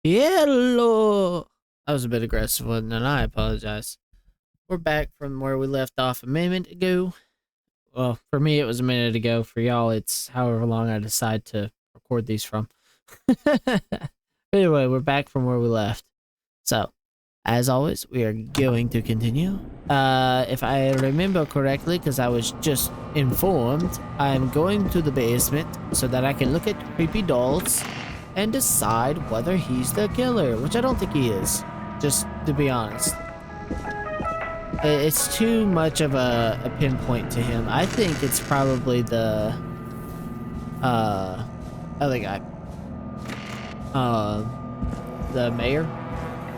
Hello. That was a bit aggressive, wasn't it? I apologize. We're back from where we left off a minute ago. Well, for me, it was a minute ago. For y'all, it's however long I decide to record these from. Anyway, we're back from where we left. So, as always, we are going to continue. If I remember correctly, because I was just informed, I'm going to the basement so that I can look at creepy dolls and decide whether he's the killer, which I don't think he is, just to be honest. It's too much of a pinpoint to him. I think it's probably the other guy. The mayor.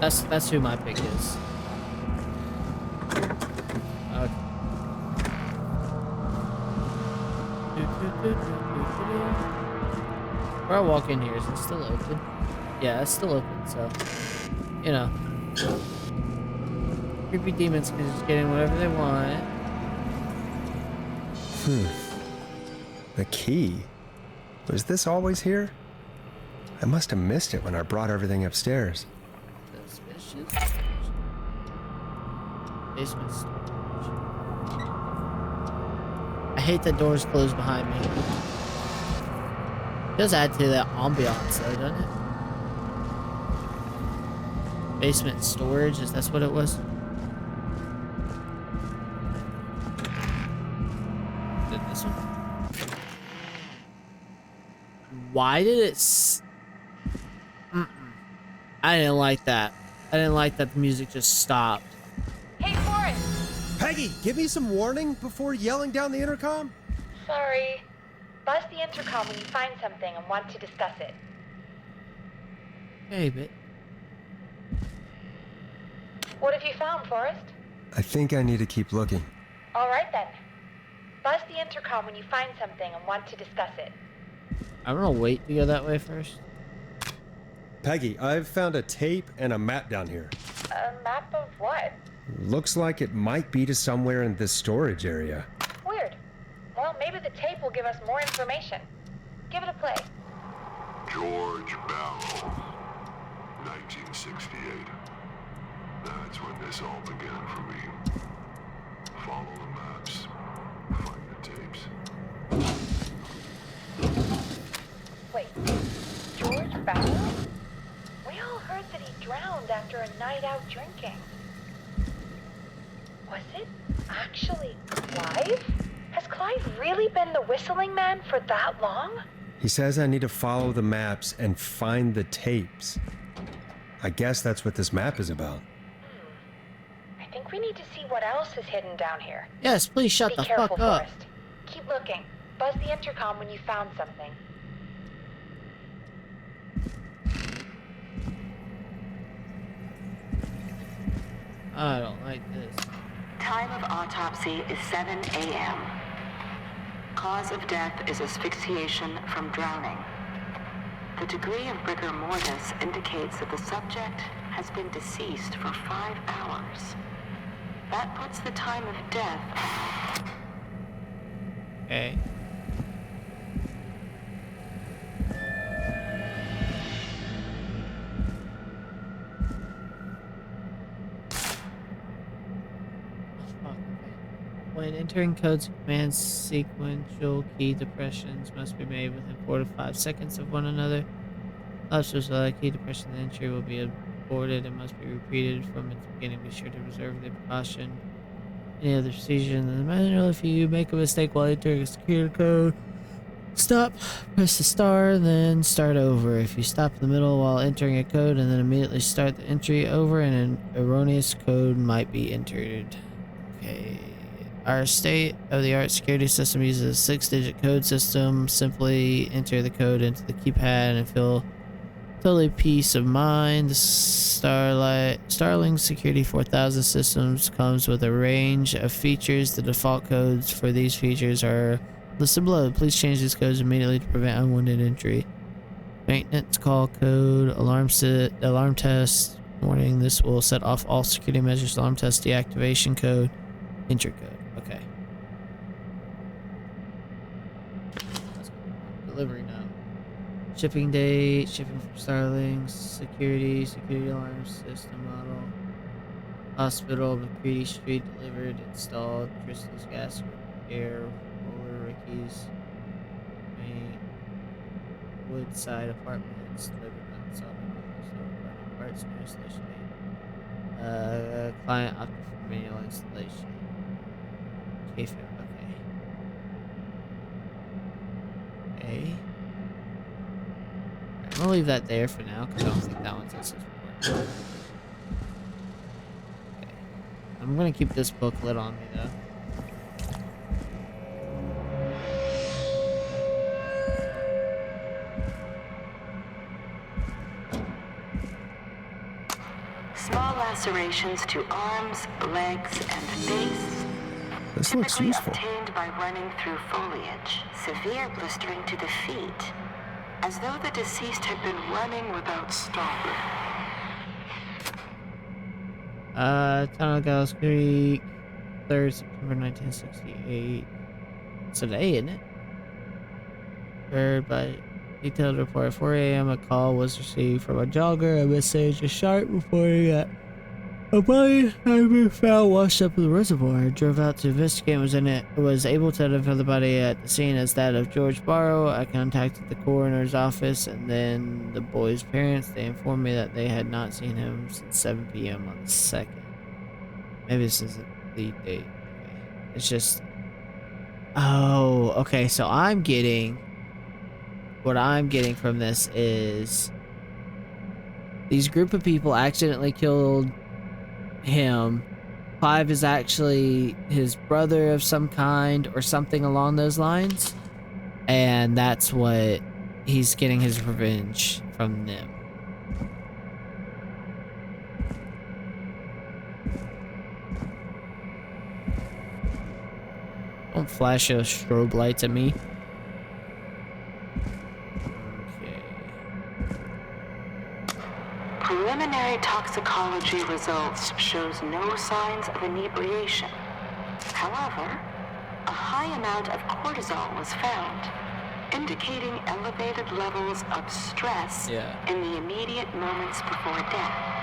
That's who my pick is. Okay. Where I walk in here, is it still open? Yeah, it's still open, so, you know. Creepy demons can just get in whatever they want. The key? Was this always here? I must have missed it when I brought everything upstairs. Suspicious. Basement storage. I hate that doors close behind me. It does add to that ambiance though, doesn't it? Basement storage, is that what it was? This one? Why did it I didn't like that. I didn't like that the music just stopped. Hey, Forrest! Peggy, give me some warning before yelling down the intercom? Sorry. Buzz the intercom when you find something and want to discuss it. Hey, but What have you found, Forrest? I think I need to keep looking. All right, then. Buzz the intercom when you find something and want to discuss it. I'm gonna wait to go that way first. Peggy, I've found a tape and a map down here. A map of what? Looks like it might be to somewhere in this storage area. Weird. Well, maybe the tape will give us more information. Give it a play. George Barrow, 1968. That's when this all began for me. Follow the maps, find the tapes. Wait. George Barrow? We all heard that he drowned after a night out drinking. Was it actually Clive? Has Clive really been the whistling man for that long? He says I need to follow the maps and find the tapes. I guess that's what this map is about. I think we need to see what else is hidden down here. Yes, please shut Be the careful, fuck up. Forrest. Keep looking. Buzz the intercom when you found something. I don't like this. Time of autopsy is 7 a.m. Cause of death is asphyxiation from drowning. The degree of rigor mortis indicates that the subject has been deceased for 5 hours. That puts the time of death. Okay. When entering codes and commands, sequential key depressions must be made within 4 to 5 seconds of one another. Lapses without key depression, the entry will be aborted and must be repeated from its beginning. Be sure to reserve the precaution. Any other procedure in the manual. If you make a mistake while entering a security code, stop, press the star, then start over. If you stop in the middle while entering a code and then immediately start the entry over, and an erroneous code might be entered. Okay. Our state-of-the-art security system uses a 6-digit code system. Simply enter the code into the keypad and feel totally peace of mind. The Starling Security 4000 systems comes with a range of features. The default codes for these features are listed below. Please change these codes immediately to prevent unwanted entry. Maintenance call code, alarm test. Warning, this will set off all security measures. Alarm test deactivation code. Entry code. Okay. Delivery now. Shipping date, shipping from Starlink, security alarm system model. Hospital, McCready Street, delivered, installed. Crystal's gas, air, roller, Ricky's. Main, Woodside Apartments, delivered, installed. Parts, new installation date. Client opted for manual installation. KFM, okay. Okay. I'm gonna leave that there for now because I don't think that one's as important. Okay. I'm gonna keep this booklet on me though. Small lacerations to arms, legs, and face. This looks Typically useful. obtained by running through foliage. Severe blistering to the feet, as though the deceased had been running without stopping. Tunnel Gallows Creek, 3rd September 1968. It's today, isn't it? Heard by detailed report at 4 a.m. A call was received from a jogger. A message, a sharp reporting that a body had been found washed up in the reservoir. Drove out to investigate. Was able to identify the body at the scene as that of George Barrow. I contacted the coroner's office and then the boy's parents. They informed me that they had not seen him since 7 p.m. on the 2nd. Maybe this isn't the date. Okay. It's just... Oh, okay. So what I'm getting from this is these group of people accidentally killed him. Clive is actually his brother of some kind or something along those lines, and that's what he's getting his revenge from them. Don't flash those strobe lights at me. Preliminary toxicology results shows no signs of inebriation. However, a high amount of cortisol was found, indicating elevated levels of stress in the immediate moments before death.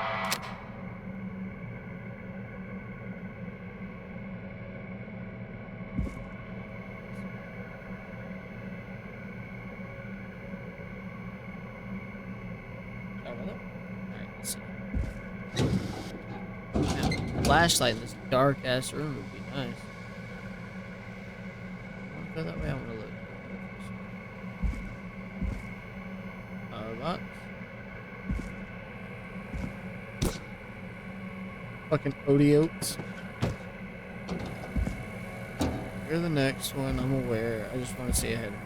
Flashlight in this dark ass room would be nice. I want to go that way. I want to look. Box. Fucking Odiotes. You're the next one. I'm aware. I just want to see ahead of me.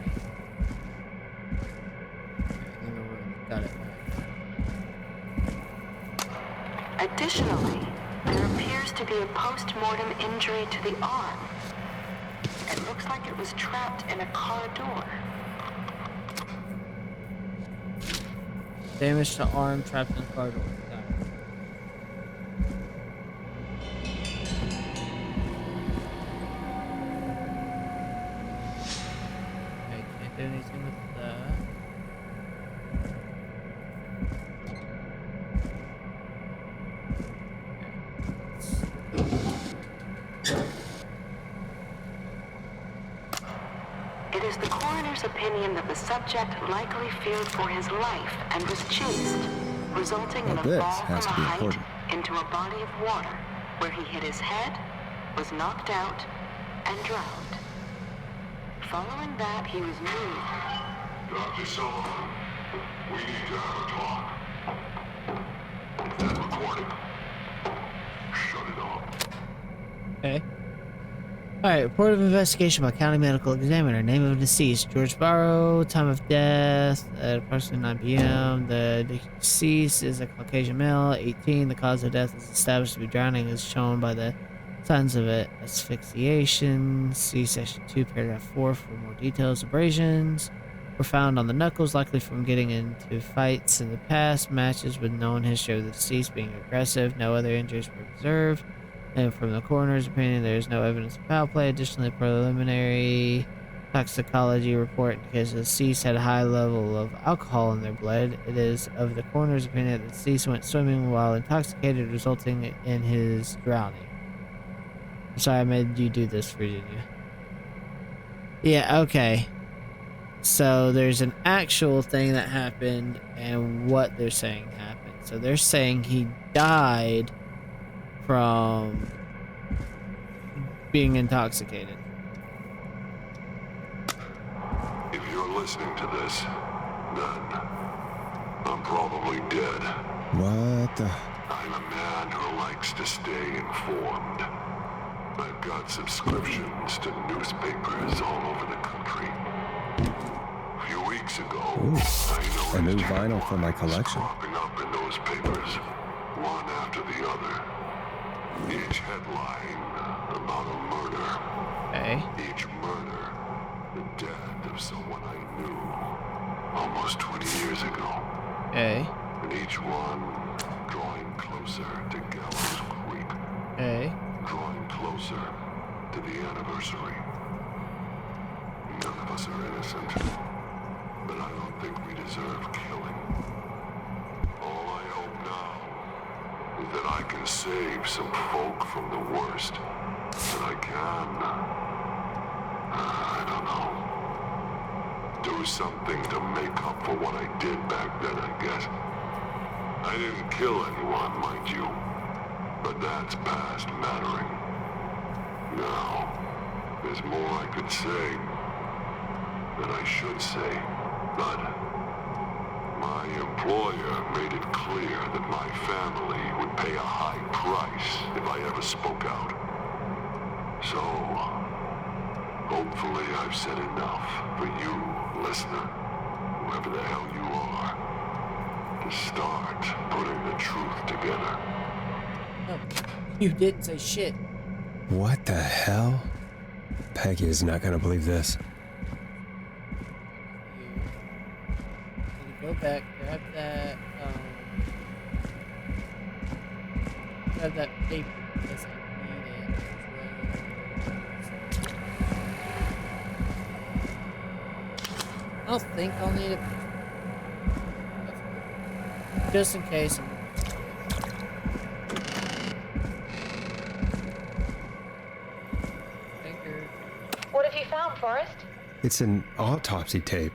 Okay, in the room. Got it. Additionally, there appears to be a post-mortem injury to the arm. It looks like it was trapped in a car door. Damage to arm trapped in car door. Got it. Okay, can't do anything with that. It is the coroner's opinion that the subject likely feared for his life and was chased, resulting in Now a this fall from has to a be height important. into a body of water, where he hit his head, was knocked out, and drowned. Following that, he was moved. Dr. Sullivan, we need to have a talk. That recording. Shut it off. Okay. Alright, report of investigation by county medical examiner. Name of deceased, George Barrow. Time of death, at approximately 9 p.m. The deceased is a Caucasian male, 18. The cause of death is established to be drowning as shown by the signs of it. Asphyxiation. See section 2, paragraph 4 for more details. Abrasions were found on the knuckles, likely from getting into fights in the past. Matches with known history of the deceased being aggressive. No other injuries were observed. And from the coroner's opinion, there is no evidence of foul play. Additionally, preliminary toxicology report indicates the deceased had a high level of alcohol in their blood. It is of the coroner's opinion that the deceased went swimming while intoxicated, resulting in his drowning. I'm sorry I made you do this, Virginia. Yeah, okay. So there's an actual thing that happened and what they're saying happened. So they're saying he died from being intoxicated. If you're listening to this, then I'm probably dead. What the? I'm a man who likes to stay informed. I've got subscriptions to newspapers all over the country. A few weeks ago, I noticed a new vinyl for my headlines collection. cropping up in those papers, one after the other. Each headline about a murder. Okay. Each murder, the death of someone I knew almost 20 years ago. Okay. And each one drawing closer to Gallows Creek, Okay. drawing closer to the anniversary. None of us are innocent, but I don't think we deserve killing. All I hope now is that I can save some folk from the worst. That I can, I don't know, do something to make up for what I did back then, I guess. I didn't kill anyone, mind you, but that's past mattering. Now, there's more I could say, that I should say, but my employer made it clear that my family would pay a high price if I ever spoke out. So, hopefully I've said enough for you, listener, whoever the hell you are, to start putting the truth together. No, you didn't say shit. What the hell? Peggy is not gonna believe this. You go back, grab that, grab that paper because I need it. I don't think I'll need it. Just in case. What have you found, Forrest? It's an autopsy tape.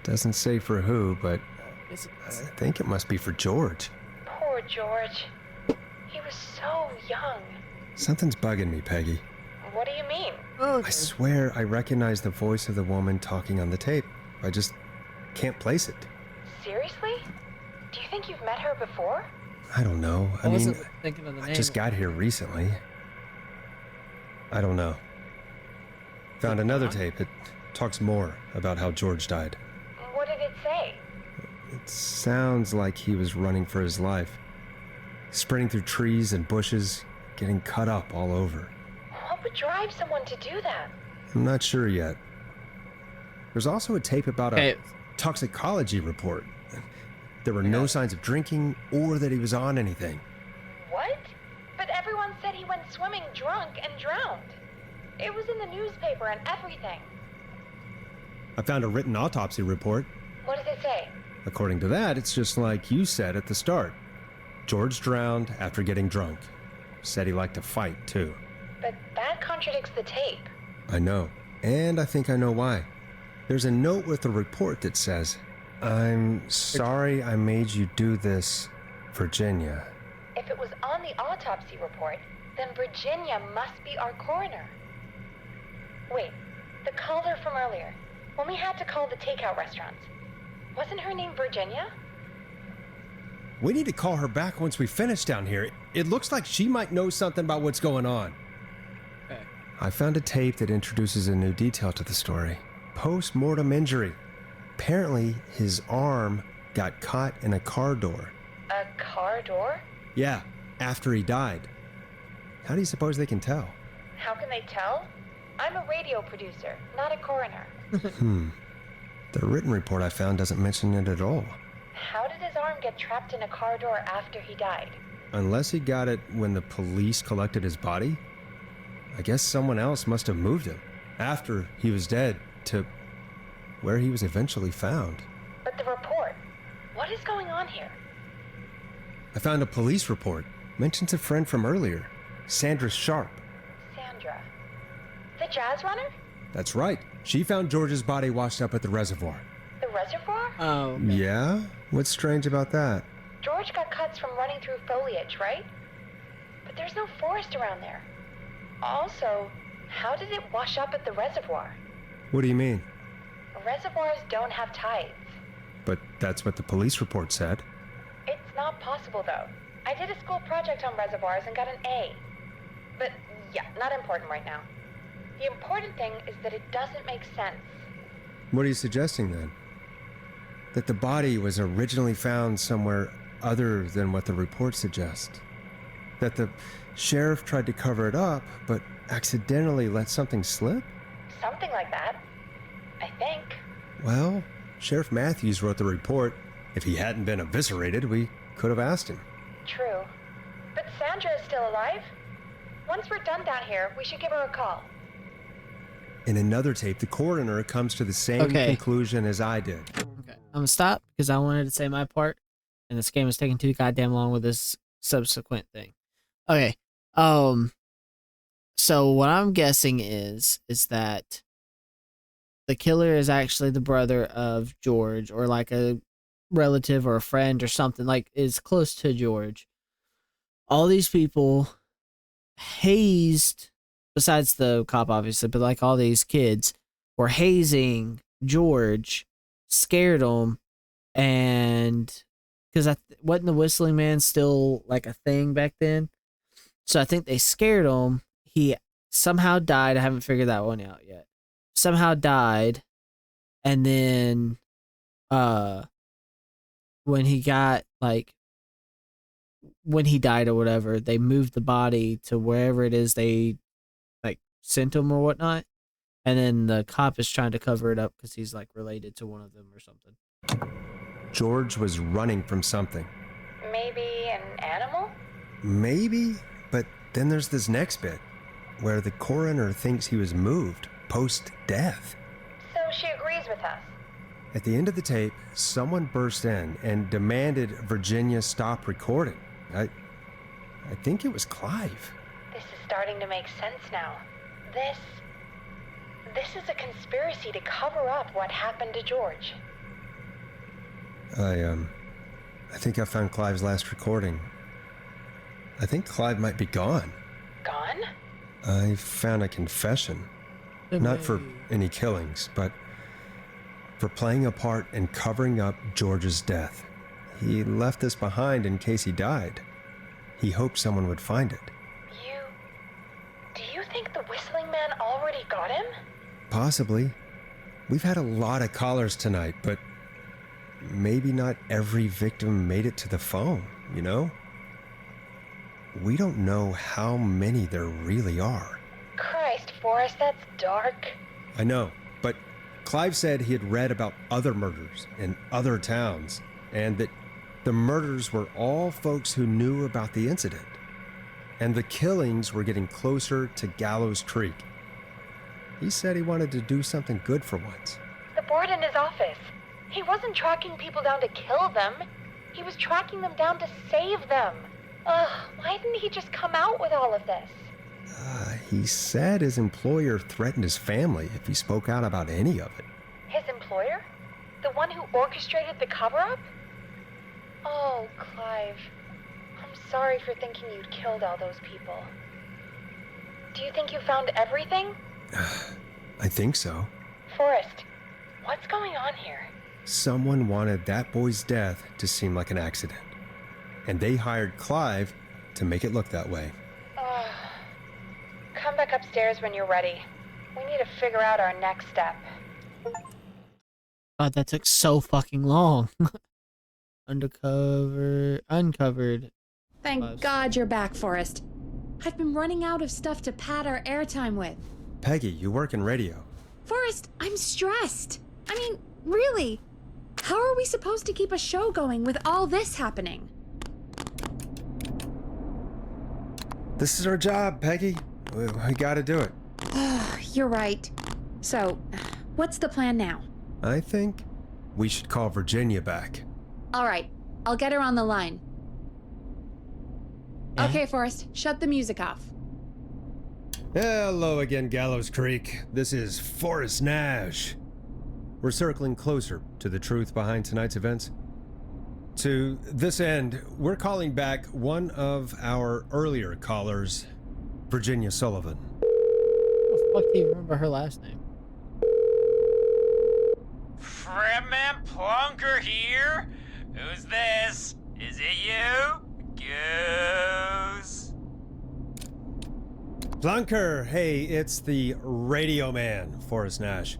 Doesn't say for who, but I think it must be for George. Poor George. He was so young. Something's bugging me, Peggy. What do you mean? I swear I recognize the voice of the woman talking on the tape. I just can't place it. Seriously? Do you think you've met her before? I don't know. I mean, wasn't thinking of the I name. just got here recently. I don't know. Found another tape. It talks more about how George died. What did it say? It sounds like he was running for his life. Sprinting through trees and bushes, getting cut up all over. What would drive someone to do that? I'm not sure yet. There's also a tape about Okay. a toxicology report. There were no signs of drinking or that he was on anything. What? But everyone said he went swimming drunk and drowned. It was in the newspaper and everything. I found a written autopsy report. What does it say? According to that, it's just like you said at the start. George drowned after getting drunk. Said he liked to fight, too. But that contradicts the tape. I know. And I think I know why. There's a note with the report that says, "I'm sorry I made you do this, Virginia." If it was on the autopsy report, then Virginia must be our coroner. Wait, the caller from earlier, when we had to call the takeout restaurants, wasn't her name Virginia? We need to call her back once we finish down here. It looks like she might know something about what's going on. Okay. I found a tape that introduces a new detail to the story. Post-mortem injury. Apparently, his arm got caught in a car door. A car door? Yeah, after he died. How do you suppose they can tell? How can they tell? I'm a radio producer, not a coroner. The written report I found doesn't mention it at all. How did his arm get trapped in a car door after he died? Unless he got it when the police collected his body? I guess someone else must have moved him. after he was dead to where he was eventually found. But the report. What is going on here? I found a police report. Mentions a friend from earlier, Sandra Sharp. Sandra. The jazz runner? That's right. She found George's body washed up at the reservoir. The reservoir? Oh. Okay. Yeah? What's strange about that? George got cuts from running through foliage, right? But there's no forest around there. Also, how did it wash up at the reservoir? What do you mean? Reservoirs don't have tides. But that's what the police report said. It's not possible, though. I did a school project on reservoirs and got an A. But, yeah, not important right now. The important thing is that it doesn't make sense. What are you suggesting then? That the body was originally found somewhere other than what the report suggests? That the sheriff tried to cover it up, but accidentally let something slip? Something like that. I think. Well, Sheriff Matthews wrote the report. If he hadn't been eviscerated, we could have asked him. True. But Sandra is still alive. Once we're done down here, we should give her a call. In another tape, the coroner comes to the same Okay. conclusion as I did. Okay. I'm gonna stop because I wanted to say my part, and this game is taking too goddamn long with this subsequent thing. Okay. So what I'm guessing is that the killer is actually the brother of George, or like a relative or a friend or something, like is close to George. All these people hazed, besides the cop obviously, but like all these kids were hazing George, scared him, and because wasn't the Whistling Man still like a thing back then? So I think they scared him. He somehow died. I haven't figured that one out yet. Somehow died, and then when he got when he died or whatever, they moved the body to wherever it is they like sent him or whatnot, and then the cop is trying to cover it up because he's like related to one of them or something. George was running from something. Maybe an animal? Maybe, but then there's this next bit where the coroner thinks he was moved post-death. So she agrees with us. At the end of the tape, someone burst in and demanded Virginia stop recording. I think it was Clive. This is starting to make sense now. This is a conspiracy to cover up what happened to George. I think I found Clive's last recording. I think Clive might be gone. Gone? I found a confession. Not for any killings, but for playing a part in covering up George's death. He left this behind in case he died. He hoped someone would find it. Do you think the Whistling Man already got him? Possibly. We've had a lot of callers tonight, but maybe not every victim made it to the phone, you know? We don't know how many there really are. Christ, Forrest, that's dark. I know, but Clive said he had read about other murders in other towns, and that the murders were all folks who knew about the incident. And the killings were getting closer to Gallows Creek. He said he wanted to do something good for once. The board in his office. He wasn't tracking people down to kill them. He was tracking them down to save them. Ugh, why didn't he just come out with all of this? He said his employer threatened his family if he spoke out about any of it. His employer? The one who orchestrated the cover-up? Oh, Clive. I'm sorry for thinking you'd killed all those people. Do you think you found everything? I think so. Forrest, what's going on here? Someone wanted that boy's death to seem like an accident. And they hired Clive to make it look that way. Come back upstairs when you're ready. We need to figure out our next step. God, that took so fucking long. Uncovered. Thank God you're back, Forrest. I've been running out of stuff to pad our airtime with. Peggy, you work in radio. Forrest, I'm stressed. I mean, really. How are we supposed to keep a show going with all this happening? This is our job, Peggy. We gotta do it. You're right. So, what's the plan now? I think we should call Virginia back. All right, I'll get her on the line. Yeah. Okay, Forrest, shut the music off. Hello again, Gallows Creek. This is Forrest Nash. We're circling closer to the truth behind tonight's events. To this end, we're calling back one of our earlier callers, Virginia Sullivan. How the fuck do you remember her last name? Fredman Plunker here? Who's this? Is it you? Goose? Plunker, hey, it's the Radio Man, Forrest Nash.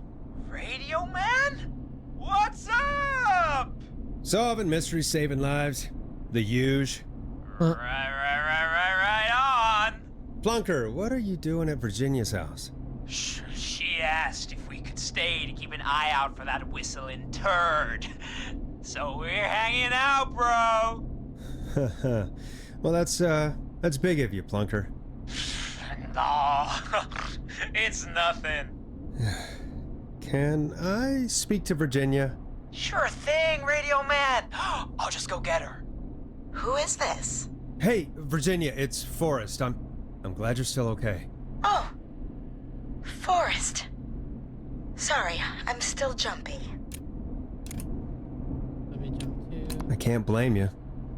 Radio Man? What's up? Solving mysteries, saving lives. The huge. Right on. Plunker, what are you doing at Virginia's house? She asked if we could stay to keep an eye out for that whistling turd. So we're hanging out, bro. Well, that's big of you, Plunker. No, it's nothing. Can I speak to Virginia? Sure thing, Radio Man. I'll just go get her. Who is this? Hey, Virginia, it's Forrest. I'm glad you're still okay. Oh, Forrest. Sorry, I'm still jumpy. Let me jump to. I can't blame you.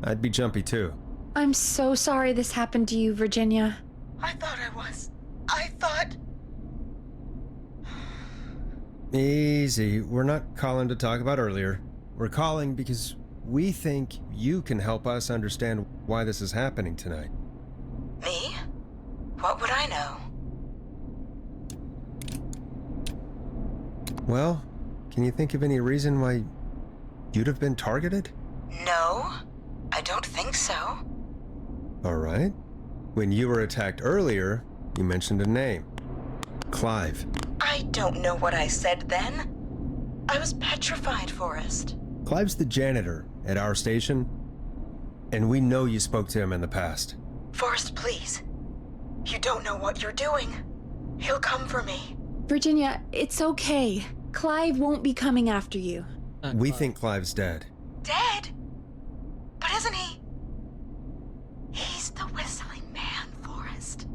I'd be jumpy too. I'm so sorry this happened to you, Virginia. I thought I was. I thought... Easy. We're not calling to talk about earlier. We're calling because we think you can help us understand why this is happening tonight. Me? What would I know? Well, can you think of any reason why you'd have been targeted? No, I don't think so. All right. When you were attacked earlier, you mentioned a name. Clive. I don't know what I said then. I was petrified, Forrest. Clive's the janitor at our station, and we know you spoke to him in the past. Forrest, please. You don't know what you're doing. He'll come for me. Virginia, it's okay. Clive won't be coming after you. We Clive. think Clive's dead. Dead? But isn't he? He's the whistling man, Forrest.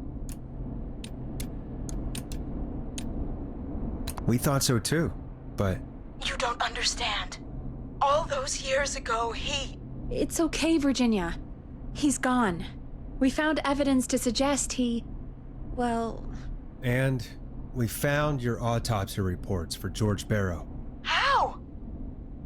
We thought so too, but You don't understand. All those years ago, It's okay, Virginia. He's gone. We found evidence to suggest he... well... And we found your autopsy reports for George Barrow. How?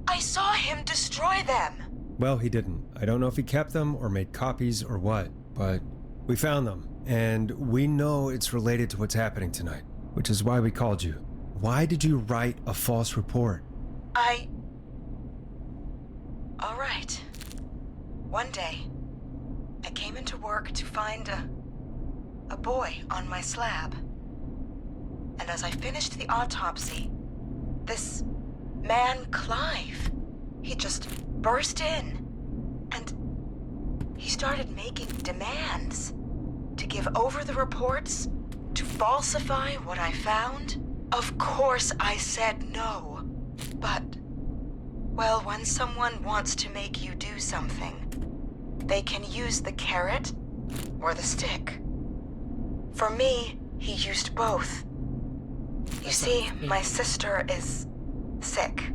I saw him destroy them. Well, he didn't. I don't know if he kept them or made copies or what, but we found them, and we know it's related to what's happening tonight, which is why we called you. Why did you write a false report? All right. One day, I came into work to find a boy on my slab. And as I finished the autopsy, this man, Clive, he just burst in. And he started making demands to give over the reports, to falsify what I found. Of course I said no. But, well, when someone wants to make you do something, they can use the carrot or the stick. For me, he used both. You see, my sister is sick.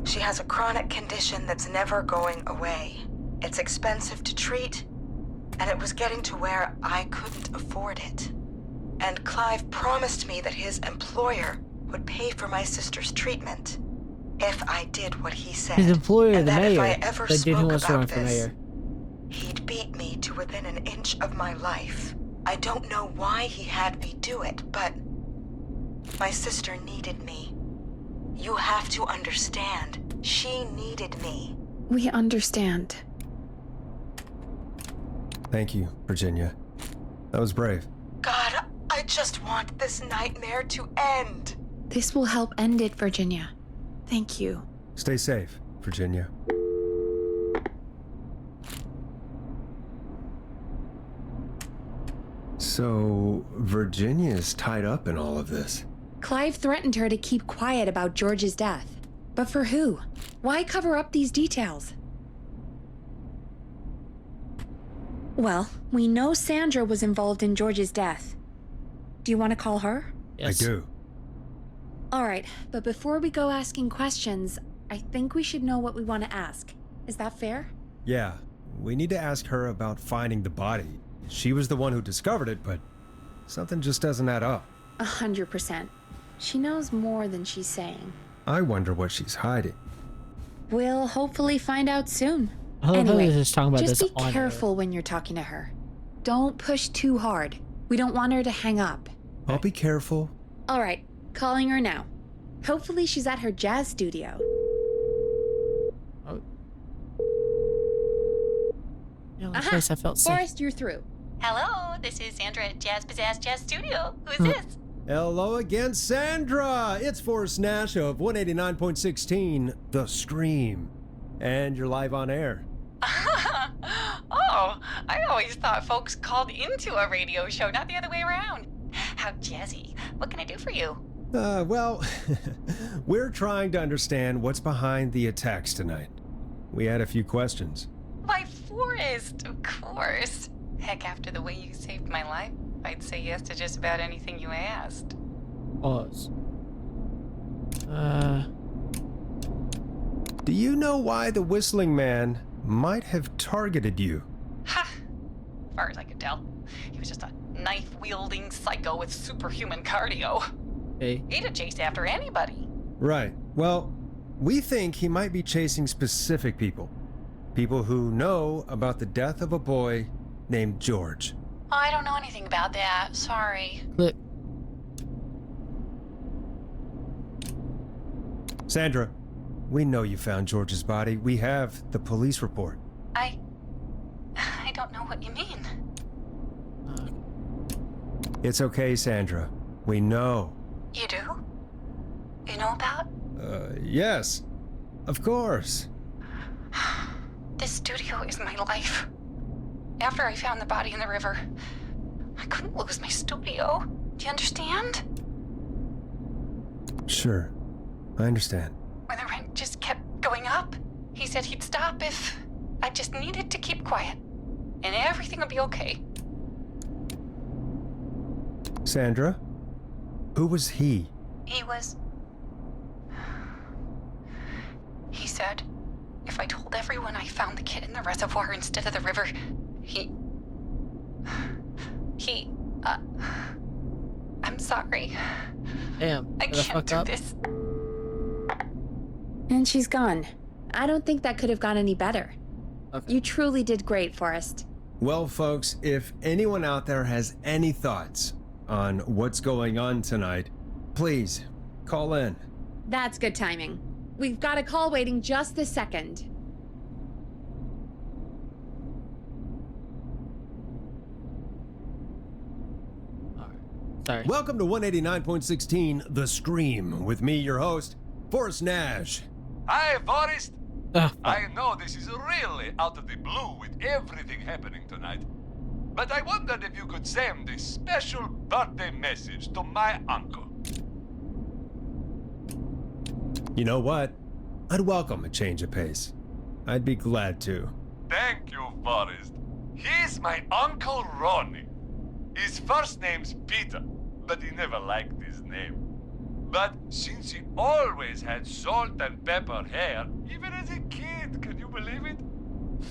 She has a chronic condition that's never going away. It's expensive to treat, and it was getting to where I couldn't afford it. And Clive promised me that his employer would pay for my sister's treatment if I did what he said. His employer, and the that if I mayor. ever The dude who spoke wants to run about for this, mayor. he'd beat me to within an inch of my life. I don't know why he had me do it, but my sister needed me. You have to understand, she needed me. We understand. Thank you, Virginia. That was brave. God, I just want this nightmare to end. This will help end it, Virginia. Thank you. Stay safe, Virginia. So, Virginia is tied up in all of this. Clive threatened her to keep quiet about George's death. But for who? Why cover up these details? Well, we know Sandra was involved in George's death. Do you want to call her? Yes. I do. All right, but before we go asking questions, I think we should know what we want to ask. Is that fair? Yeah, we need to ask her about finding the body. She was the one who discovered it, but something just doesn't add up. 100%. She knows more than she's saying. I wonder what she's hiding. We'll hopefully find out soon. I love how Anyway, they're just talking about just this be on air. careful when you're talking to her. Don't push too hard. We don't want her to hang up. I'll be careful. All right, calling her now. Hopefully she's at her jazz studio. Oh. You know, at first I felt safe. Forrest, you're through. Hello, this is Sandra at Jazz Pizzazz Jazz Studio. Who's this? Hello again, Sandra! It's Forrest Nash of 189.16, The Scream. And you're live on air. Oh, I always thought folks called into a radio show, not the other way around. How jazzy. What can I do for you? Well, we're trying to understand what's behind the attacks tonight. We had a few questions. Why, Forrest, of course. Heck, after the way you saved my life, I'd say yes to just about anything you asked. Pause. Do you know why the Whistling Man might have targeted you? Ha! As far as I could tell, he was just a knife-wielding psycho with superhuman cardio. Okay. He'd chase after anybody. Right. Well, we think he might be chasing specific people. People who know about the death of a boy named George. I don't know anything about that. Sorry. Click. Sandra, we know you found George's body. We have the police report. I don't know what you mean. It's okay, Sandra. We know. You do? You know about? Yes. Of course. This studio is my life. After I found the body in the river, I couldn't lose my studio. Do you understand? Sure. I understand. When the rent just kept going up, he said he'd stop if I just needed to keep quiet. And everything would be okay. Sandra? Who was he? He said if I told everyone I found the kid in the reservoir instead of the river, I'm sorry. Damn. I Did I can't fuck do up? this. And she's gone. I don't think that could have gone any better. Okay. You truly did great, Forrest. Well, folks, if anyone out there has any thoughts on what's going on tonight, please call in. That's good timing. We've got a call waiting just this second. Sorry. Welcome to 189.16 The Scream with me, your host, Forrest Nash. Hi, Forrest. Fuck. I know this is really out of the blue with everything happening tonight, but I wondered if you could send a special birthday message to my uncle. You know what? I'd welcome a change of pace. I'd be glad to. Thank you, Forrest. He's my Uncle Ronnie. His first name's Peter, but he never liked his name. But since he always had salt and pepper hair, even as a kid, can you believe it?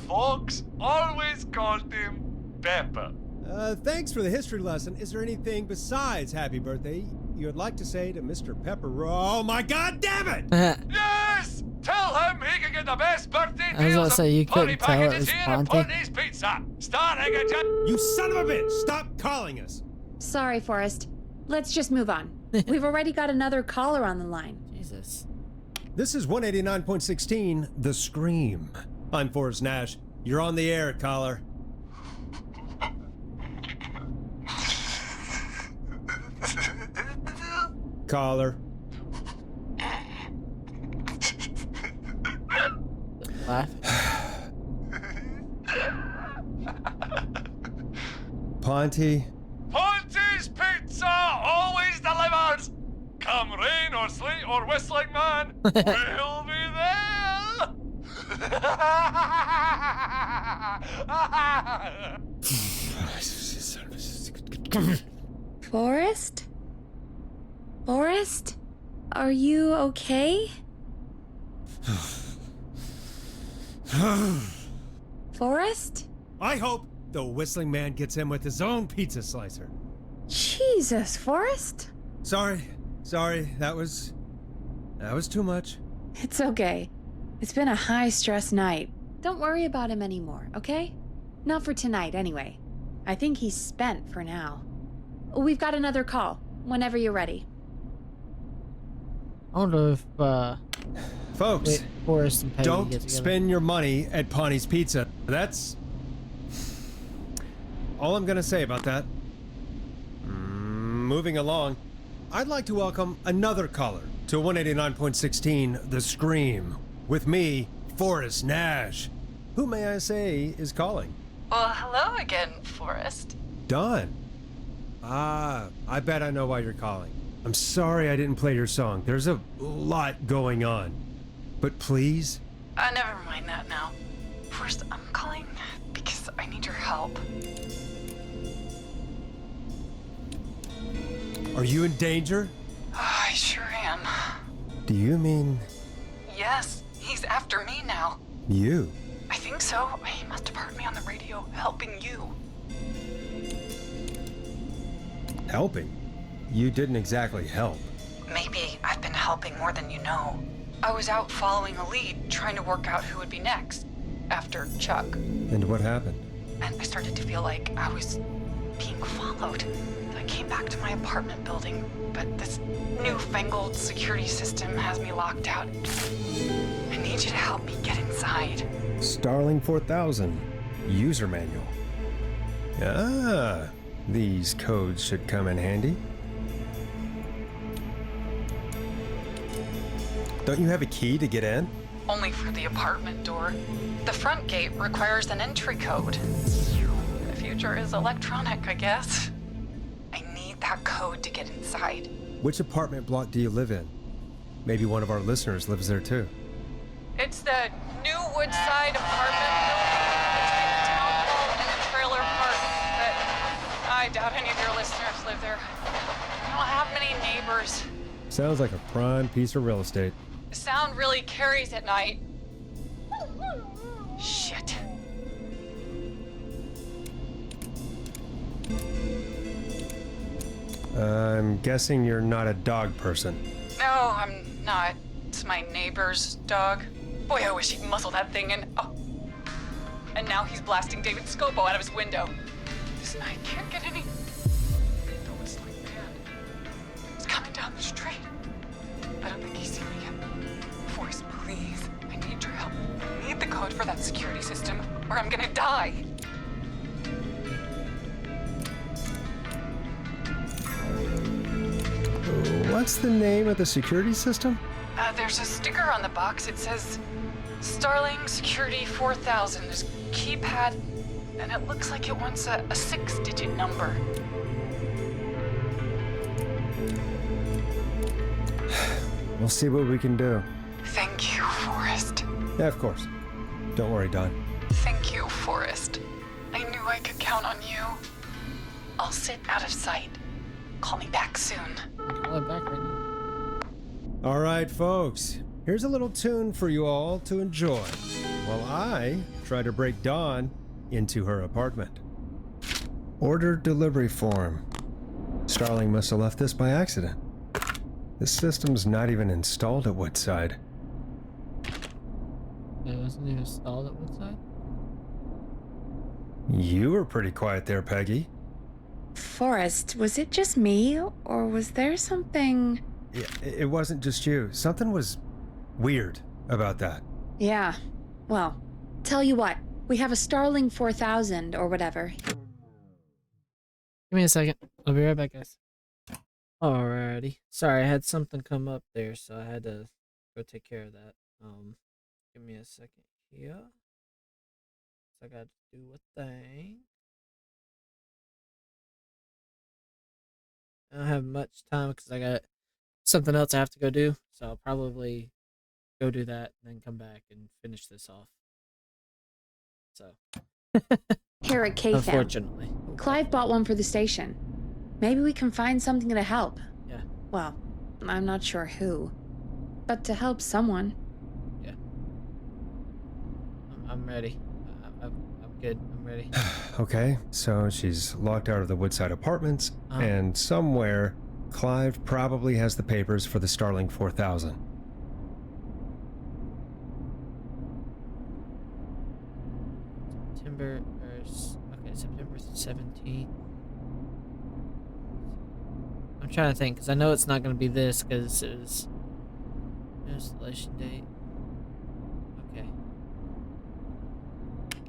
Folks always called him Pepper. Thanks for the history lesson. Is there anything besides happy birthday you'd like to say to Mr. Pepper? Oh my god damn it! Yes! Tell him he can get the best birthday I was deals gonna say, you and party couldn't tell it packages was here at Ponty. Ponty's Pizza. Starting at just... You son of a bitch! Stop calling us! Sorry, Forrest. Let's just move on. We've already got another caller on the line. Jesus. This is 189.16 The Scream. I'm Forrest Nash. You're on the air, caller. Caller. Laugh. Ponty. Ponty's Pizza always delivers! come rain or sleet or whistling man, we'll be there. Forrest? Forrest? Are you okay? Forrest? I hope the whistling man gets in with his own pizza slicer. Jesus, Forrest? Sorry, that was too much. It's okay. It's been a high-stress night. Don't worry about him anymore, okay? Not for tonight, anyway. I think he's spent for now. We've got another call, whenever you're ready. I wonder if Folks, Forrest and Peggy get don't together. spend your money at Pawnee's Pizza. That's all I'm gonna say about that. Moving along, I'd like to welcome another caller to 189.16 The Scream with me, Forrest Nash. Who may I say is calling? Well, hello again, Forrest. Don. I bet I know why you're calling. I'm sorry I didn't play your song. There's a lot going on. But please? Never mind that now. First, I'm calling because I need your help. Are you in danger? I sure am. Do you mean Yes, he's after me now. you? I think so. He must have heard me on the radio helping you. Helping? You didn't exactly help. Maybe I've been helping more than you know. I was out following a lead, trying to work out who would be next, after Chuck. And what happened? And I started to feel like I was being followed. I came back to my apartment building, but this newfangled security system has me locked out. I need you to help me get inside. Starling 4000. User manual. Ah, these codes should come in handy. Don't you have a key to get in? Only for the apartment door. The front gate requires an entry code. The future is electronic, I guess. I need that code to get inside. Which apartment block do you live in? Maybe one of our listeners lives there too. It's the new Woodside apartment building between the town hall and the trailer park. But I doubt any of your listeners live there. I don't have many neighbors. Sounds like a prime piece of real estate. The sound really carries at night. Shit. I'm guessing you're not a dog person. No, I'm not. It's my neighbor's dog. Boy, I wish he'd muzzle that thing in. Oh. And now he's blasting David Scopo out of his window. This night can't get any. The whistling man. He's coming down the street. I don't think he's seen me yet. Forrest, please. I need your help. I need the code for that security system, or I'm gonna die. What's the name of the security system? There's a sticker on the box. It says Starling Security 4000. There's a keypad, and it looks like it wants a 6-digit number. We'll see what we can do. Thank you, Forrest. Yeah, of course. Don't worry, Don. Thank you, Forrest. I knew I could count on you. I'll sit out of sight. Call me back soon. Call it back right now. All right, folks. Here's a little tune for you all to enjoy while I try to break Dawn into her apartment. Order delivery form. Starling must have left this by accident. This system's not even installed at Woodside. It wasn't even installed at Woodside? You were pretty quiet there, Peggy. Forrest, was it just me, or was there something... Yeah, it wasn't just you. Something was weird about that. Yeah. Well, tell you what. We have a Starling 4000 or whatever. Give me a second. I'll be right back, guys. Alrighty. Sorry, I had something come up there, so I had to go take care of that. Give me a second here. So I got to do a thing. I don't have much time because I got something else I have to go do, so I'll probably go do that and then come back and finish this off. So, Here at KFAM, unfortunately. Clive bought one for the station. Maybe we can find something to help. Yeah. Well, I'm not sure who, but to help someone. Yeah. I'm ready. I'm good. I'm ready. Okay, so she's locked out of the Woodside Apartments, and somewhere, Clive probably has the papers for the Starling 4000. September 17th. I'm trying to think, because I know it's not going to be this, because it was installation date. Okay.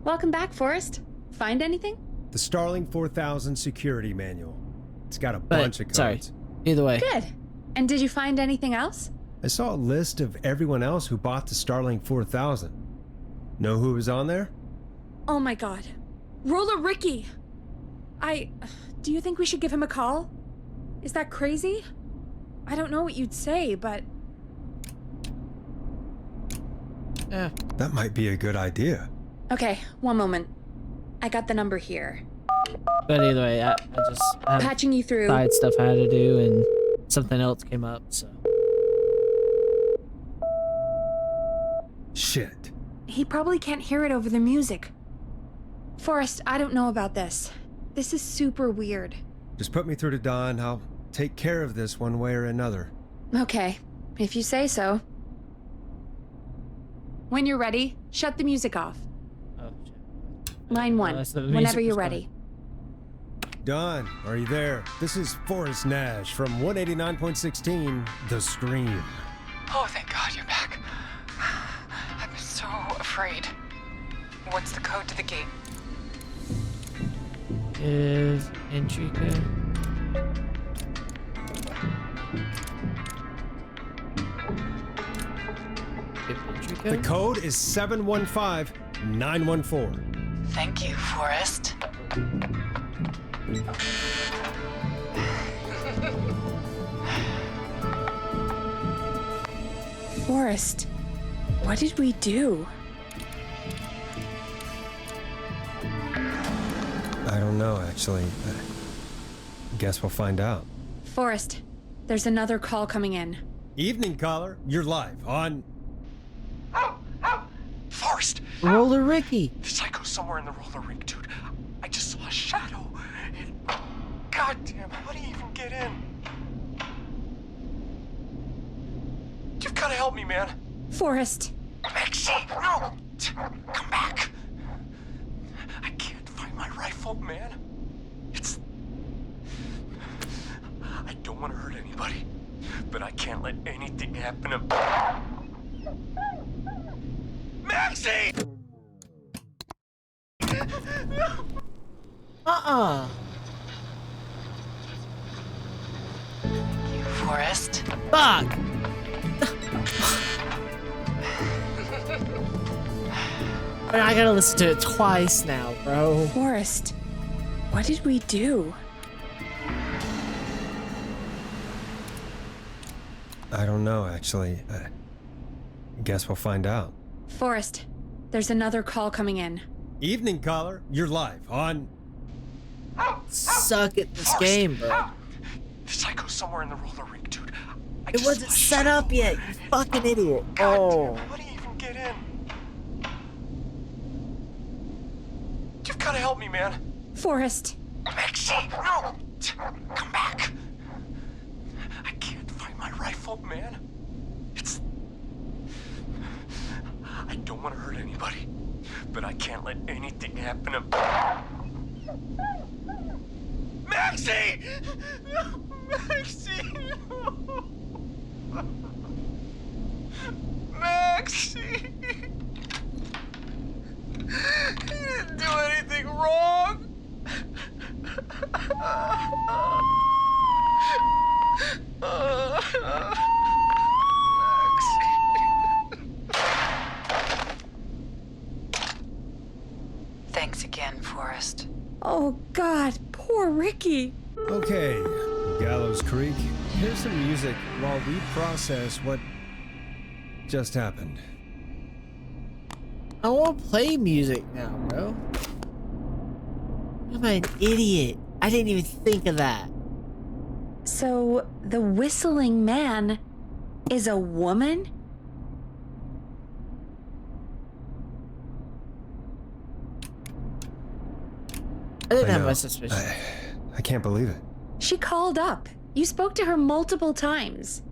Welcome back, Forrest. Find anything? The Starling 4000 security manual. It's got a bunch of codes. Sorry. Either way. Good. And did you find anything else? I saw a list of everyone else who bought the Starling 4000. Know who was on there? Oh my god. Roller Ricky! Do you think we should give him a call? Is that crazy? I don't know what you'd say, but... Yeah. That might be a good idea. Okay, one moment. I got the number here. But either way, I just have Patching you through. side stuff I had to do, and something else came up, so. Shit. He probably can't hear it over the music. Forrest, I don't know about this. This is super weird. Just put me through to Don. I'll take care of this one way or another. Okay, if you say so. When you're ready, shut the music off. Oh, shit. Line 1, realized the music whenever you're was ready. Don, are you there? This is Forrest Nash from 189.16, The Scream. Oh, thank God you're back. I'm so afraid. What's the code to the gate? Is entry code? Give entry The code? code is 715914. Thank you, Forrest. Forrest, what did we do? I don't know, actually. Guess we'll find out. Forrest, there's another call coming in. Evening caller, you're live on... Forrest! Roller Ricky! The psycho's somewhere in the roller rink, dude. I just saw a shadow. God damn, how do you even get in? You've gotta help me, man. Forrest, Maxine, no! Come back. I can't find my rifle, man. I don't want to hurt anybody, but I can't let anything happen to... Maxie! You, Forrest. Fuck! I gotta listen to it twice now, bro. Forrest, what did we do? I don't know, actually. Guess we'll find out. Forrest, there's another call coming in. Evening caller, you're live on... Suck at this Forrest! game, bro. The psycho's somewhere in the roller rink, dude. I It just wasn't saw a set shadow. up yet, you fucking idiot. God Oh. damn, how do you even get in? You've gotta help me, man. Forrest, Maxine, no! Come back. I can't find my rifle, man. I don't want to hurt anybody, but I can't let anything happen to... Maxie! Maxie! Maxie! You didn't do anything wrong! Thanks again, Forrest. oh God, poor Ricky. Okay, Gallows Creek. Here's some music while we process what just happened. I want to play music now, bro. I'm an idiot. I didn't even think of that. So, the whistling man is a woman? I didn't I have know. my suspicion. I can't believe it. She called up. You spoke to her multiple times.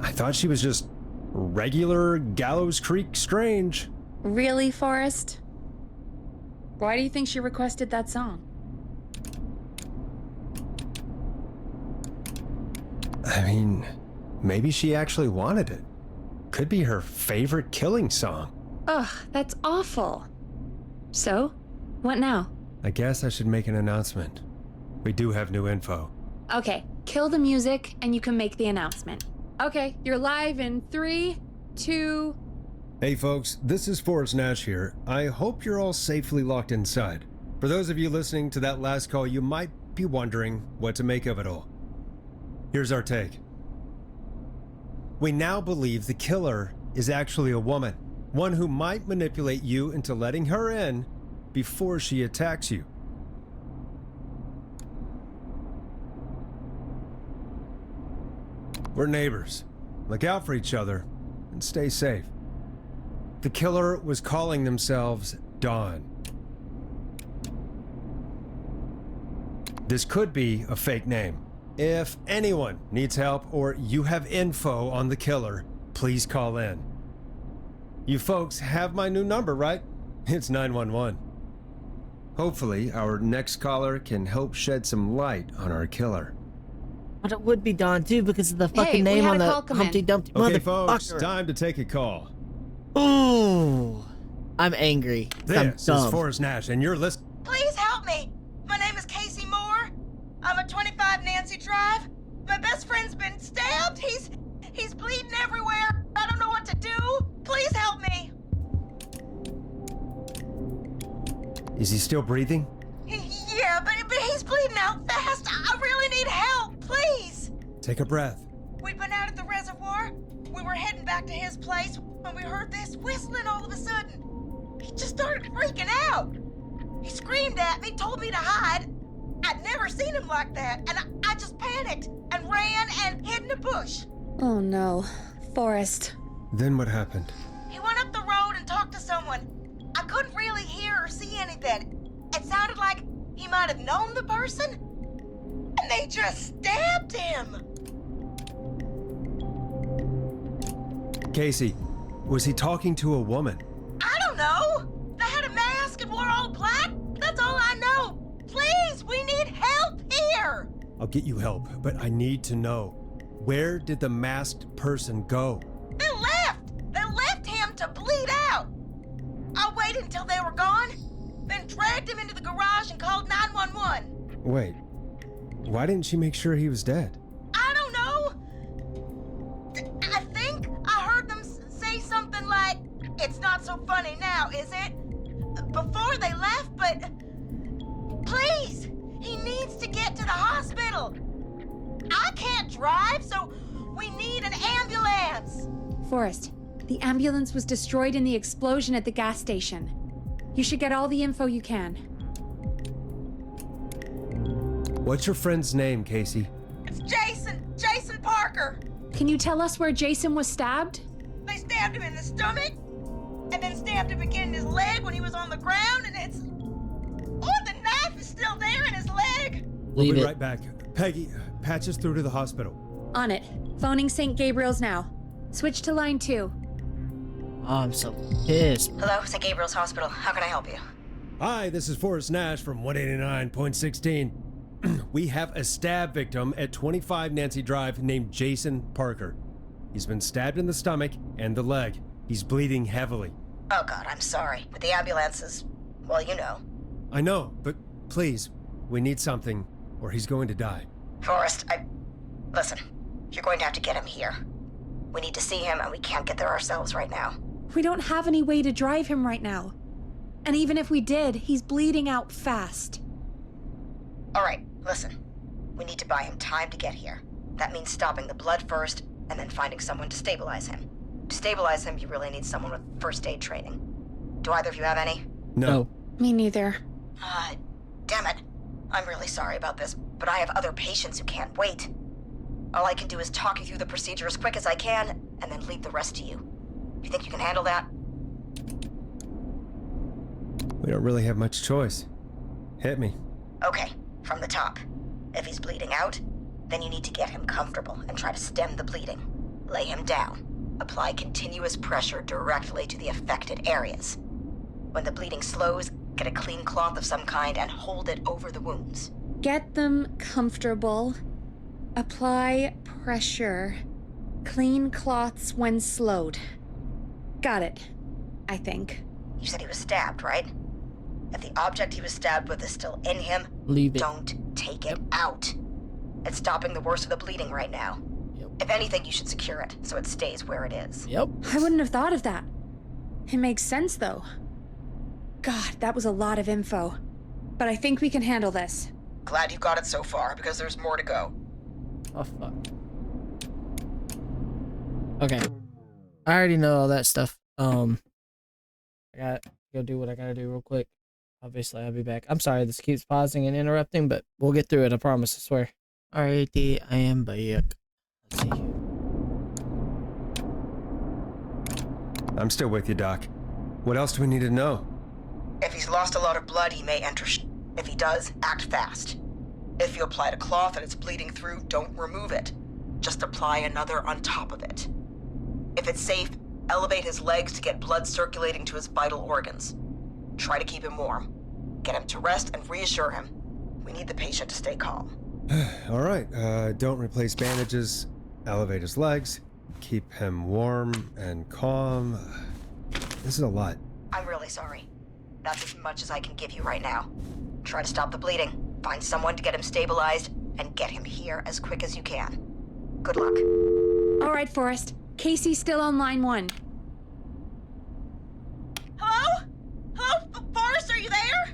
I thought she was just regular Gallows Creek Strange. Really, Forrest? Why do you think she requested that song? I mean, maybe she actually wanted it. Could be her favorite killing song. Ugh, that's awful. So, what now? I guess I should make an announcement. We do have new info. Okay, kill the music and you can make the announcement. Okay, you're live in 3, 2... Hey folks, this is Forrest Nash here. I hope you're all safely locked inside. For those of you listening to that last call, you might be wondering what to make of it all. Here's our take. We now believe the killer is actually a woman, one who might manipulate you into letting her in before she attacks you. We're neighbors. Look out for each other and stay safe. The killer was calling themselves Dawn. This could be a fake name. If anyone needs help or you have info on the killer, please call in. You folks have my new number, right? It's 911. Hopefully, our next caller can help shed some light on our killer. But it would be Dawn too because of the fucking Hey, we name had on a the call come in. Humpty Dumpty Okay, folks, motherfucker. time to take a call. Ooh, I'm angry. I'm This dumb. is Forrest Nash, and you're listening. Please help me. My name is Casey Moore. I'm at 25 Nancy Drive. My best friend's been stabbed. He's bleeding everywhere. I don't know what to do. Please help me. Is he still breathing? Yeah, but he's bleeding out fast. I really need help. Please. Take a breath. We'd been out at the reservoir. We were heading back to his place when we heard this whistling all of a sudden. He just started freaking out. He screamed at me, told me to hide. I'd never seen him like that, and I just panicked and ran and hid in a bush. Oh no. Forrest. Then what happened? He went up the road and talked to someone. I couldn't really hear or see anything. It sounded like he might have known the person, and they just stabbed him. Casey, was he talking to a woman? I don't know. They had a mask and wore all black. That's all I know. Please, we need help here. I'll get you help, but I need to know. Where did the masked person go? They left. They left him to bleed out. I waited until they were gone, then dragged him into the garage and called 911. Wait, why didn't she make sure he was dead? I don't know. I think I heard them say something like, "It's not so funny now, is it?" before they left, but please, he needs to get to the hospital. I can't drive, so we need an ambulance. Forrest, the ambulance was destroyed in the explosion at the gas station. You should get all the info you can. What's your friend's name, Casey? It's Jason Parker. Can you tell us where Jason was stabbed? They stabbed him in the stomach, and then stabbed him again in his leg when he was on the ground, and it's... Oh, the knife is still there in his leg. We'll Leave be it. right back. Peggy, patch us through to the hospital. On it. Phoning St. Gabriel's now. Switch to line 2. Oh, I'm so pissed. Hello, St. Gabriel's Hospital. How can I help you? Hi, this is Forrest Nash from 189.16. We have a stab victim at 25 Nancy Drive named Jason Parker. He's been stabbed in the stomach and the leg. He's bleeding heavily. Oh, God, I'm sorry. But the ambulance is... well, you know. I know, but please, we need something, or he's going to die. Forrest, Listen, you're going to have to get him here. We need to see him, and we can't get there ourselves right now. We don't have any way to drive him right now. And even if we did, he's bleeding out fast. All right, listen. We need to buy him time to get here. That means stopping the blood first, and then finding someone to stabilize him. To stabilize him, you really need someone with first aid training. Do either of you have any? No. Me neither. Damn it. I'm really sorry about this, but I have other patients who can't wait. All I can do is talk you through the procedure as quick as I can, and then leave the rest to you. You think you can handle that? We don't really have much choice. Hit me. Okay, from the top. If he's bleeding out, then you need to get him comfortable and try to stem the bleeding. Lay him down. Apply continuous pressure directly to the affected areas. When the bleeding slows, get a clean cloth of some kind and hold it over the wounds. Get them comfortable. Apply pressure. Clean cloths when slowed. Got it. I think. You said he was stabbed, right? If the object he was stabbed with is still in him, Leave it. don't take it out. It's stopping the worst of the bleeding right now. Yep. If anything, you should secure it so it stays where it is. Yep. I wouldn't have thought of that. It makes sense, though. God, that was a lot of info. But I think we can handle this. Glad you got it so far, because there's more to go. Oh, fuck. Okay. I already know all that stuff. I gotta go do what I gotta do real quick. Obviously, I'll be back. I'm sorry this keeps pausing and interrupting, but we'll get through it, I promise, I swear. Alrighty, I am back. Let's see. I'm still with you, Doc. What else do we need to know? If he's lost a lot of blood, he may enter If he does, act fast. If you applied a cloth and it's bleeding through, don't remove it. Just apply another on top of it. If it's safe, elevate his legs to get blood circulating to his vital organs. Try to keep him warm. Get him to rest and reassure him. We need the patient to stay calm. All right, don't replace bandages, elevate his legs, keep him warm and calm. This is a lot. I'm really sorry. That's as much as I can give you right now. Try to stop the bleeding, find someone to get him stabilized, and get him here as quick as you can. Good luck. All right, Forrest. Casey's still on line 1. Hello? Hello, Forrest, are you there?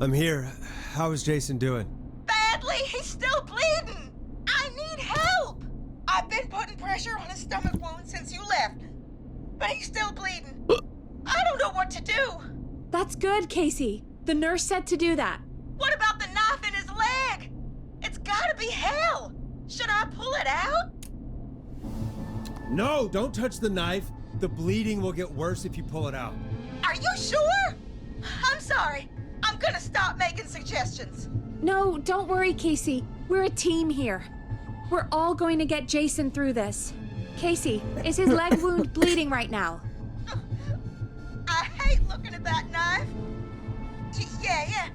I'm here. How is Jason doing? Badly, he's still bleeding. I need help. I've been putting pressure on his stomach wound since you left, but he's still bleeding. I don't know what to do. That's good, Casey. The nurse said to do that. What about the knife in his leg? It's gotta be hell. Should I pull it out? No, don't touch the knife. The bleeding will get worse if you pull it out. Are you sure? I'm sorry. I'm gonna stop making suggestions. No, don't worry, Casey. We're a team here. We're all going to get Jason through this. Casey, is his leg wound bleeding right now? I hate looking at that knife. Yeah.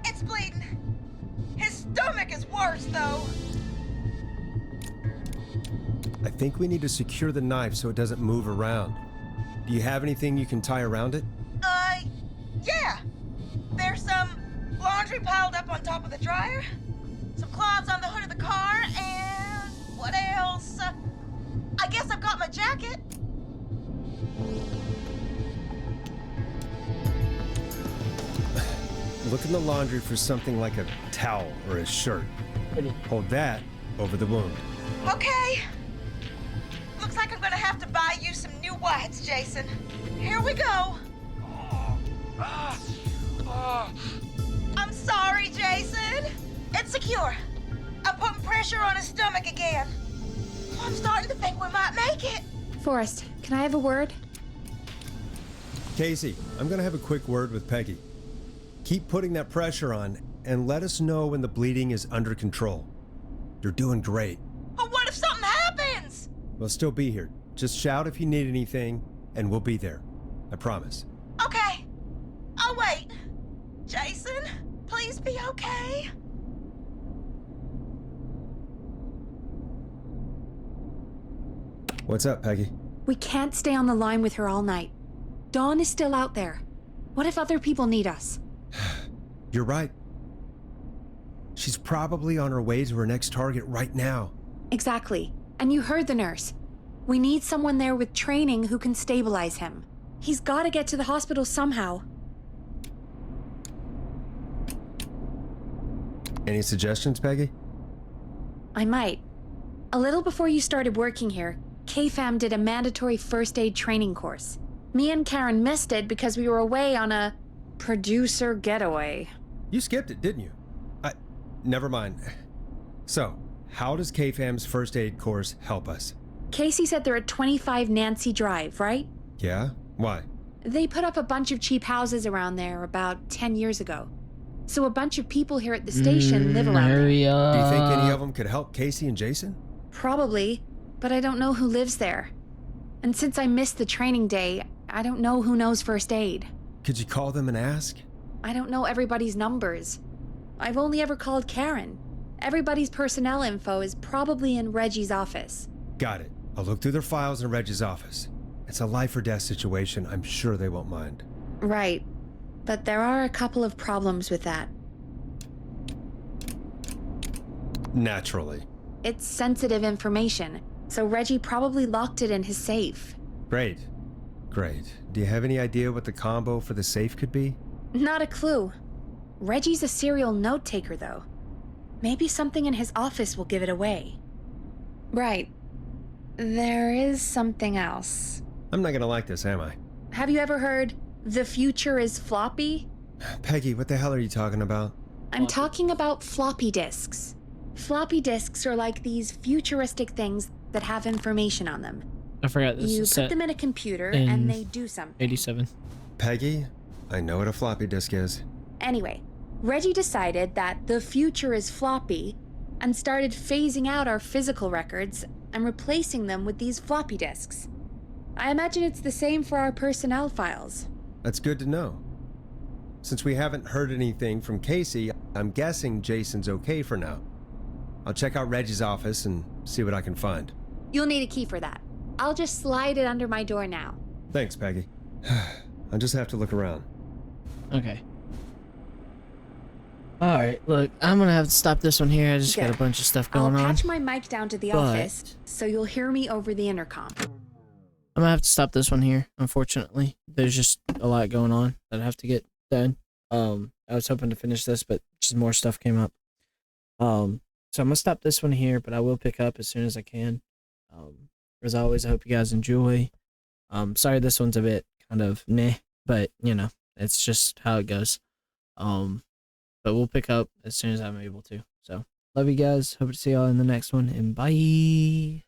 It's bleeding. His stomach is worse, though. I think we need to secure the knife so it doesn't move around. Do you have anything you can tie around it? Yeah. There's some laundry piled up on top of the dryer, some cloths on the hood of the car, and what else? I guess I've got my jacket. Look in the laundry for something like a towel or a shirt. Pretty. Hold that over the wound. Okay. Looks like I'm gonna have to buy you some new whites, Jason. Here we go. I'm sorry, Jason. It's secure. I'm putting pressure on his stomach again. I'm starting to think we might make it. Forrest, can I have a word? Casey, I'm gonna have a quick word with Peggy. Keep putting that pressure on and let us know when the bleeding is under control. You're doing great. But what if something happens? We'll still be here. Just shout if you need anything, and we'll be there. I promise. Okay. I'll wait. Jason, please be okay. What's up, Peggy? We can't stay on the line with her all night. Dawn is still out there. What if other people need us? You're right. She's probably on her way to her next target right now. Exactly. And you heard the nurse. We need someone there with training who can stabilize him. He's got to get to the hospital somehow. Any suggestions, Peggy? I might. A little before you started working here, KFAM did a mandatory first aid training course. Me and Karen missed it because we were away on a producer getaway. You skipped it, didn't you? Never mind. So, how does KFAM's first aid course help us? Casey said they're at 25 Nancy Drive, right? Yeah? Why? They put up a bunch of cheap houses around there about 10 years ago. So a bunch of people here at the station live around there. Hurry up. Do you think any of them could help Casey and Jason? Probably, but I don't know who lives there. And since I missed the training day, I don't know who knows first aid. Could you call them and ask? I don't know everybody's numbers. I've only ever called Karen. Everybody's personnel info is probably in Reggie's office. Got it. I'll look through their files in Reggie's office. It's a life or death situation. I'm sure they won't mind. Right. But there are a couple of problems with that. Naturally. It's sensitive information, so Reggie probably locked it in his safe. Great. Great. Do you have any idea what the combo for the safe could be? Not a clue. Reggie's a serial note taker, though. Maybe something in his office will give it away. Right. There is something else. I'm not gonna like this, am I? Have you ever heard, "The future is floppy"? Peggy, what the hell are you talking about? I'm talking about floppy disks. Floppy disks are like these futuristic things that have information on them. I forgot this You is put set them in a computer in and they do something. 87. Peggy, I know what a floppy disk is. Anyway, Reggie decided that the future is floppy and started phasing out our physical records and replacing them with these floppy disks. I imagine it's the same for our personnel files. That's good to know. Since we haven't heard anything from Casey, I'm guessing Jason's okay for now. I'll check out Reggie's office and see what I can find. You'll need a key for that. I'll just slide it under my door now. Thanks, Peggy. I'll just have to look around. Okay. Alright, look, I'm gonna have to stop this one here. I just got a bunch of stuff going I'll on. patch my mic down to the but- office, so you'll hear me over the intercom. I'm gonna have to stop this one here, unfortunately. There's just a lot going on that I have to get done. I was hoping to finish this, but just more stuff came up. So I'm gonna stop this one here, but I will pick up as soon as I can. As always, I hope you guys enjoy. Sorry this one's a bit kind of meh, but you know, it's just how it goes. But we'll pick up as soon as I'm able to. So love you guys. Hope to see y'all in the next one, and bye.